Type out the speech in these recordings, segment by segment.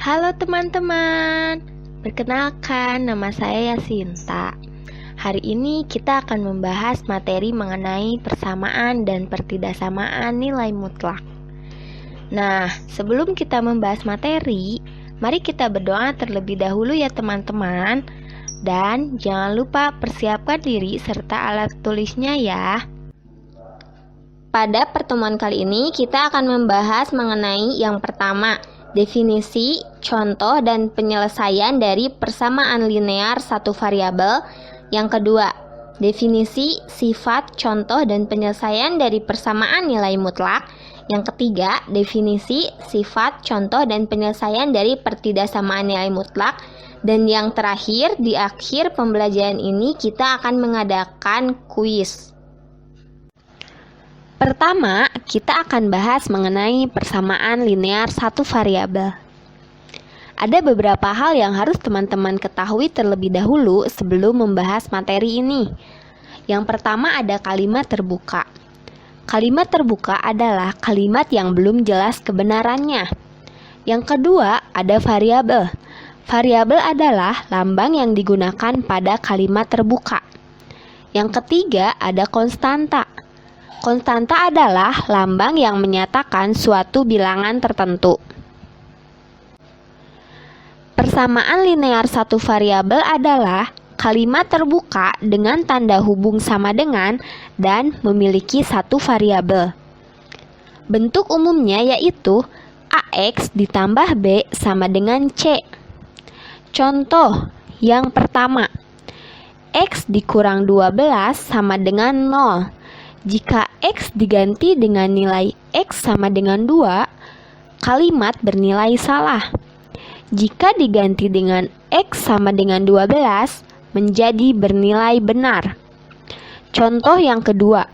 Halo teman-teman, perkenalkan nama saya Yasinta. Hari ini kita akan membahas materi mengenai persamaan dan pertidaksamaan nilai mutlak. Nah, sebelum kita membahas materi, mari kita berdoa terlebih dahulu ya teman-teman. Dan jangan lupa persiapkan diri serta alat tulisnya ya. Pada pertemuan kali ini kita akan membahas mengenai yang pertama, definisi, contoh, dan penyelesaian dari persamaan linear satu variabel. Yang kedua, definisi, sifat, contoh, dan penyelesaian dari persamaan nilai mutlak. Yang ketiga, definisi, sifat, contoh, dan penyelesaian dari pertidaksamaan nilai mutlak. Dan yang terakhir, di akhir pembelajaran ini kita akan mengadakan kuis. Pertama, kita akan bahas mengenai persamaan linear satu variabel. Ada beberapa hal yang harus teman-teman ketahui terlebih dahulu sebelum membahas materi ini. Yang pertama ada kalimat terbuka. Kalimat terbuka adalah kalimat yang belum jelas kebenarannya. Yang kedua ada variabel. Variabel adalah lambang yang digunakan pada kalimat terbuka. Yang ketiga ada konstanta. Konstanta adalah lambang yang menyatakan suatu bilangan tertentu. Persamaan linear satu variabel adalah kalimat terbuka dengan tanda hubung sama dengan dan memiliki satu variabel. Bentuk umumnya yaitu AX ditambah B sama dengan C. Contoh yang pertama, X dikurang 12 sama dengan 0. Jika X diganti dengan nilai X sama dengan 2, kalimat bernilai salah. Jika diganti dengan X sama dengan 12, menjadi bernilai benar. Contoh yang kedua,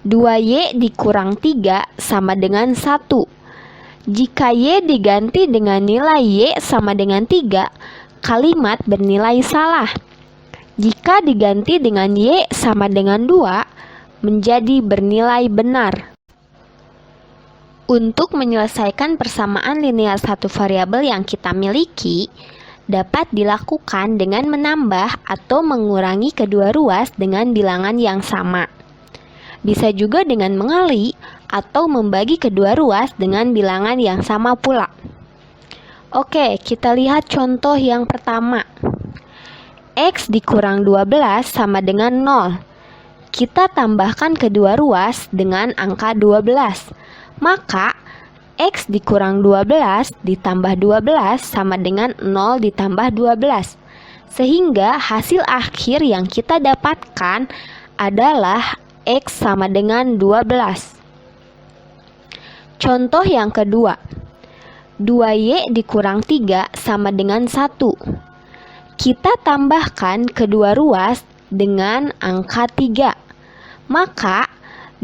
2Y dikurang 3 sama dengan 1. Jika Y diganti dengan nilai Y sama dengan 3, kalimat bernilai salah. Jika diganti dengan Y sama dengan 2, menjadi bernilai benar. Untuk menyelesaikan persamaan linear satu variabel yang kita miliki, dapat dilakukan dengan menambah atau mengurangi kedua ruas dengan bilangan yang sama. Bisa juga dengan mengali atau membagi kedua ruas dengan bilangan yang sama pula. Oke, kita lihat contoh yang pertama. X dikurang 12 sama dengan 0. Kita tambahkan kedua ruas dengan angka 12. Maka, X dikurang 12 ditambah 12 sama dengan 0 ditambah 12. Sehingga hasil akhir yang kita dapatkan adalah X sama dengan 12. Contoh yang kedua. 2Y dikurang 3 sama dengan 1. Kita tambahkan kedua ruas dengan angka 3. Maka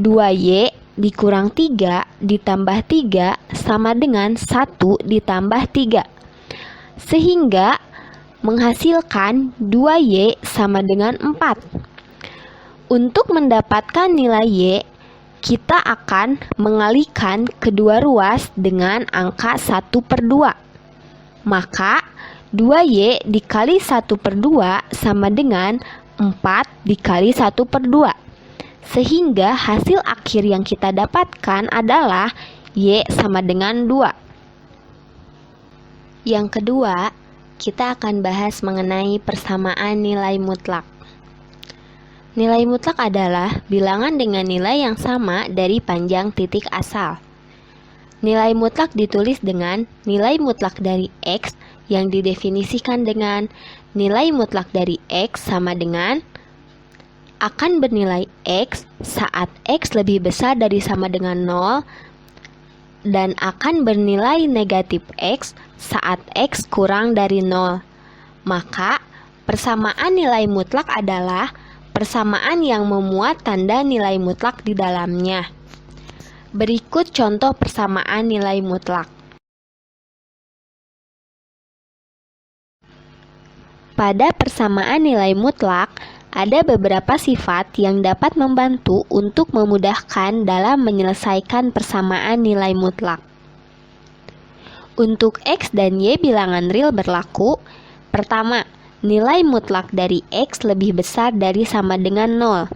2Y dikurang 3 ditambah 3 sama dengan 1 ditambah 3. Sehingga menghasilkan 2Y sama dengan 4. Untuk mendapatkan nilai Y, kita akan mengalihkan kedua ruas dengan angka 1/2. Maka 2Y dikali 1/2 sama dengan 4 dikali 1/2. Sehingga hasil akhir yang kita dapatkan adalah Y sama dengan 2. Yang kedua, kita akan bahas mengenai persamaan nilai mutlak. Nilai mutlak adalah bilangan dengan nilai yang sama dari panjang titik asal. Nilai mutlak ditulis dengan nilai mutlak dari X yang didefinisikan dengan nilai mutlak dari X sama dengan akan bernilai X saat X lebih besar dari sama dengan 0 dan akan bernilai negatif X saat X kurang dari 0. Maka, persamaan nilai mutlak adalah persamaan yang memuat tanda nilai mutlak di dalamnya. Berikut contoh persamaan nilai mutlak. Pada persamaan nilai mutlak, ada beberapa sifat yang dapat membantu untuk memudahkan dalam menyelesaikan persamaan nilai mutlak. Untuk X dan Y bilangan real berlaku. Pertama, nilai mutlak dari X lebih besar dari sama dengan 0.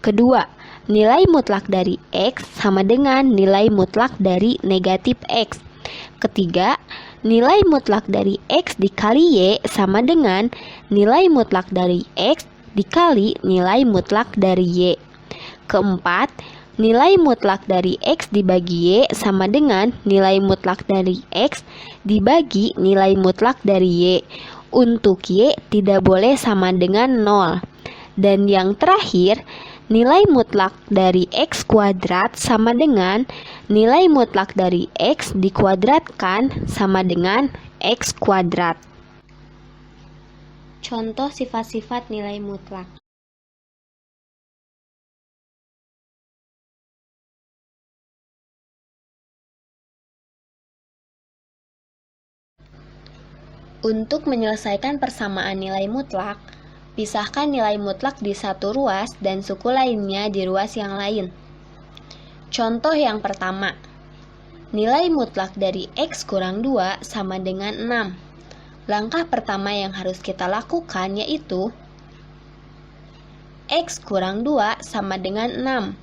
Kedua, nilai mutlak dari X sama dengan nilai mutlak dari negatif X. Ketiga, nilai mutlak dari X dikali Y sama dengan nilai mutlak dari X dikali nilai mutlak dari Y. Keempat, nilai mutlak dari X dibagi Y sama dengan nilai mutlak dari X dibagi nilai mutlak dari Y. Untuk Y tidak boleh sama dengan 0. Dan yang terakhir, nilai mutlak dari X kuadrat sama dengan nilai mutlak dari X dikuadratkan sama dengan X kuadrat. Contoh sifat-sifat nilai mutlak. Untuk menyelesaikan persamaan nilai mutlak, pisahkan nilai mutlak di satu ruas dan suku lainnya di ruas yang lain. Contoh yang pertama, nilai mutlak dari X kurang 2 sama dengan 6. Langkah pertama yang harus kita lakukan yaitu X kurang 2 sama dengan 6.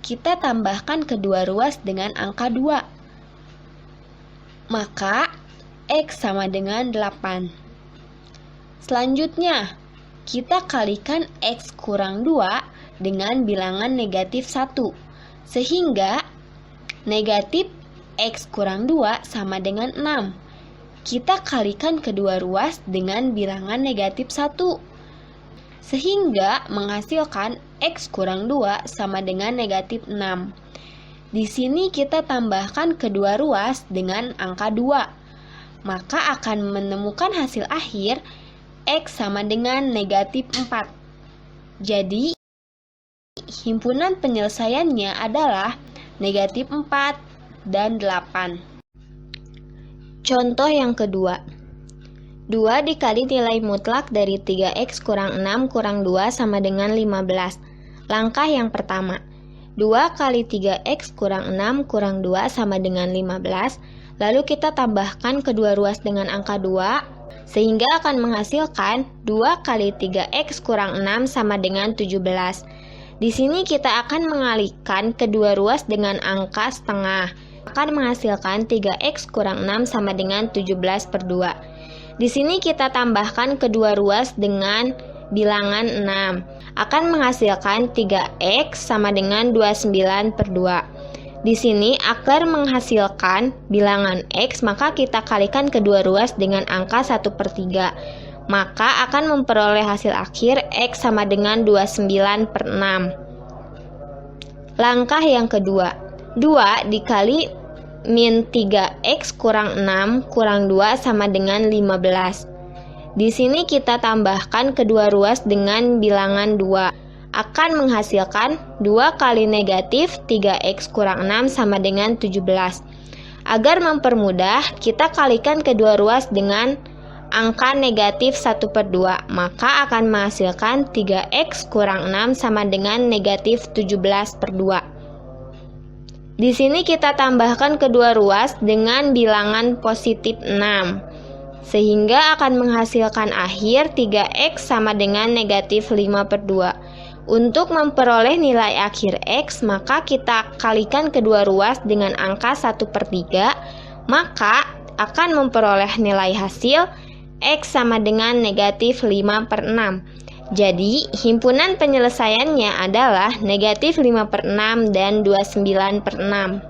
Kita tambahkan kedua ruas dengan angka 2. Maka X sama dengan 8. Selanjutnya, kita kalikan X kurang 2 dengan bilangan negatif 1. Sehingga negatif X kurang 2 sama dengan 6. Kita kalikan kedua ruas dengan bilangan negatif 1. Sehingga menghasilkan X kurang 2 sama dengan negatif 6. Di sini kita tambahkan kedua ruas dengan angka 2. Maka akan menemukan hasil akhir X sama dengan negatif 4. Jadi, himpunan penyelesaiannya adalah negatif 4 dan 8. Contoh yang kedua, 2 dikali nilai mutlak dari 3X kurang 6 kurang 2 sama dengan 15. Langkah yang pertama, 2 kali 3X kurang 6 kurang 2 sama dengan 15. Lalu kita tambahkan kedua ruas dengan angka 2, sehingga akan menghasilkan 2 kali 3X kurang 6 sama dengan 17. Di sini kita akan mengalihkan kedua ruas dengan angka setengah, akan menghasilkan 3X kurang 6 sama dengan 17 per 2. Di sini kita tambahkan kedua ruas dengan bilangan 6, akan menghasilkan 3X sama dengan 29 per 2. Di sini, agar menghasilkan bilangan X, maka kita kalikan kedua ruas dengan angka 1/3. Maka akan memperoleh hasil akhir X sama dengan 29 per 6. Langkah yang kedua, 2 dikali min 3X kurang 6 kurang 2 sama dengan 15. Di sini kita tambahkan kedua ruas dengan bilangan 2. Akan menghasilkan 2 kali negatif 3X kurang 6 sama dengan 17. Agar mempermudah, kita kalikan kedua ruas dengan angka negatif 1/2, maka akan menghasilkan 3X kurang 6 sama dengan negatif 17 per 2. Di sini kita tambahkan kedua ruas dengan bilangan positif 6, sehingga akan menghasilkan akhir 3X sama dengan negatif 5/2. Untuk memperoleh nilai akhir X, maka kita kalikan kedua ruas dengan angka 1/3, maka akan memperoleh nilai hasil X sama dengan negatif 5/6. Jadi, himpunan penyelesaiannya adalah negatif 5/6 dan 29/6.